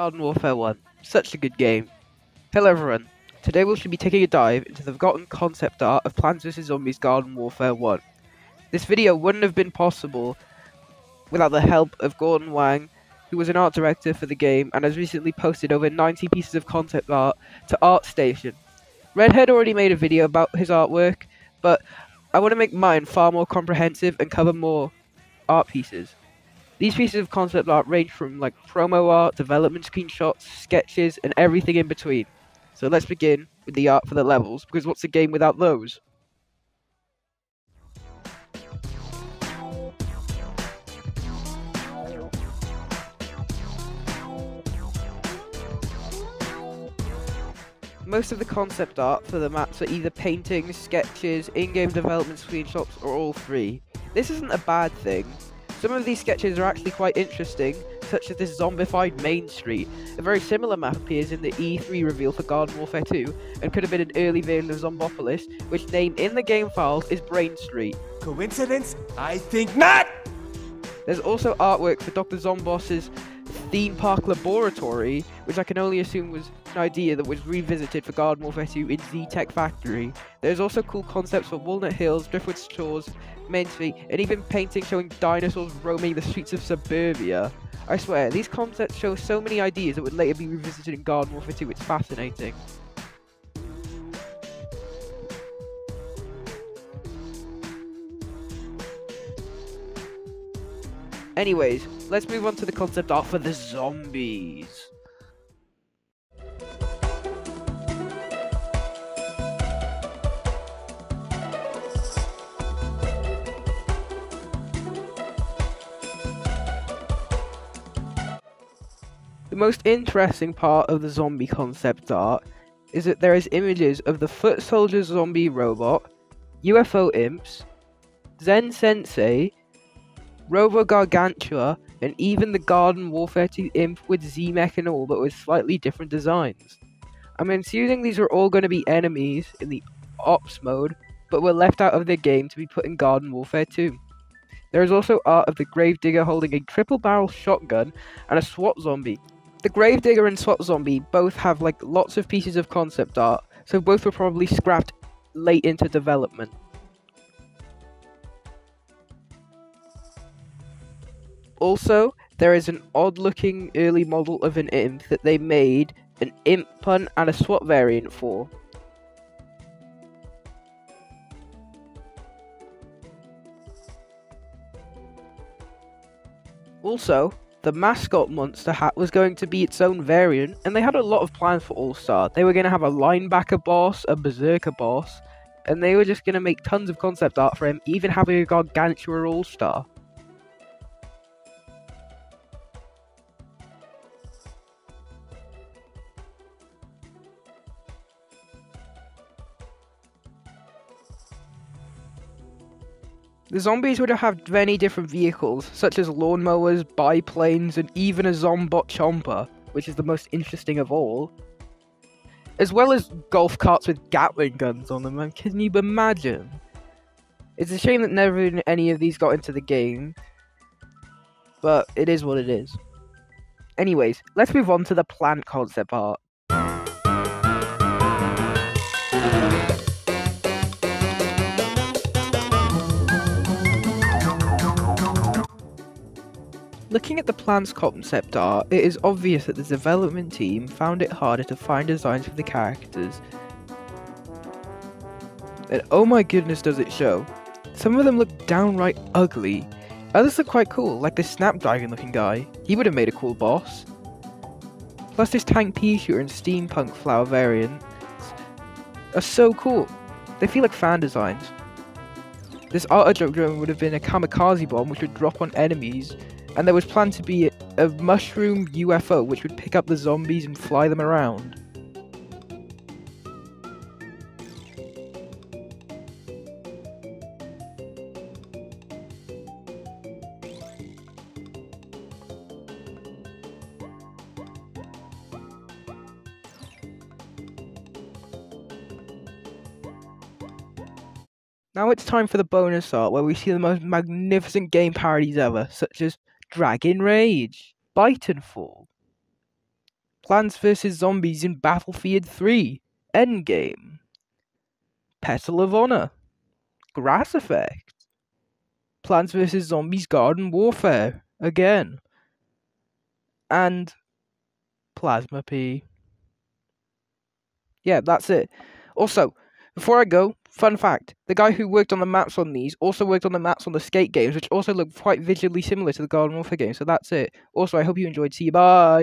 Garden Warfare 1. Such a good game. Hello everyone. Today we should be taking a dive into the forgotten concept art of Plants vs Zombies Garden Warfare 1. This video wouldn't have been possible without the help of Gordon Wang, who was an art director for the game and has recently posted over 90 pieces of concept art to ArtStation. Redhead already made a video about his artwork, but I want to make mine far more comprehensive and cover more art pieces. These pieces of concept art range from like promo art, development screenshots, sketches, and everything in between. So let's begin with the art for the levels, because what's a game without those? Most of the concept art for the maps are either paintings, sketches, in-game development screenshots, or all three. This isn't a bad thing. Some of these sketches are actually quite interesting, such as this zombified Main Street. A very similar map appears in the E3 reveal for Garden Warfare 2, and could have been an early version of Zombopolis, which name in the game files is Brain Street. Coincidence? I think not! There's also artwork for Dr. Zomboss's theme park laboratory, which I can only assume was an idea that was revisited for Garden Warfare 2 in Z-Tech Factory. There's also cool concepts for Walnut Hills, Driftwood Shores, Main Street, and even paintings showing dinosaurs roaming the streets of suburbia. I swear, these concepts show so many ideas that would later be revisited in Garden Warfare 2, it's fascinating. Anyways, let's move on to the concept art for the zombies. The most interesting part of the zombie concept art is that there is images of the Foot Soldier zombie robot, UFO imps, Zen Sensei, Robo Gargantua, and even the Garden Warfare 2 imp with Z-Mech and all, but with slightly different designs. I'm assuming these are all going to be enemies in the Ops mode, but were left out of the game to be put in Garden Warfare 2. There is also art of the Gravedigger holding a triple barrel shotgun and a SWAT zombie. The Gravedigger and SWAT zombie both have like lots of pieces of concept art, so both were probably scrapped late into development. Also, there is an odd-looking early model of an imp that they made an imp pun and a SWAT variant for. Also, the mascot monster hat was going to be its own variant, and they had a lot of plans for All-Star. They were going to have a linebacker boss, a berserker boss, and they were just going to make tons of concept art for him, even having a Gargantua All-Star. The zombies would have many different vehicles, such as lawnmowers, biplanes, and even a Zombot Chomper, which is the most interesting of all. As well as golf carts with Gatling guns on them, and can you imagine? It's a shame that never any of these got into the game, but it is what it is. Anyways, let's move on to the plant concept art. Looking at the plant's concept art, it is obvious that the development team found it harder to find designs for the characters. And oh my goodness does it show. Some of them look downright ugly. Others look quite cool, like this Snapdragon looking guy. He would have made a cool boss. Plus this tank pea shooter and steampunk flower variants are so cool. They feel like fan designs. This Artichoke drone would have been a kamikaze bomb which would drop on enemies. And there was planned to be a mushroom UFO which would pick up the zombies and fly them around. Now it's time for the bonus art, where we see the most magnificent game parodies ever, such as Dragon Rage, Bite and Fall, Plants vs. Zombies in Battlefield 3, Endgame, Petal of Honor, Grass Effect, Plants vs. Zombies Garden Warfare, again, and Plasma P. Yeah, that's it. Also, before I go, fun fact, the guy who worked on the maps on these also worked on the maps on the skate games, which also look quite visually similar to the Garden Warfare game, so that's it. Also, I hope you enjoyed. See you, bye!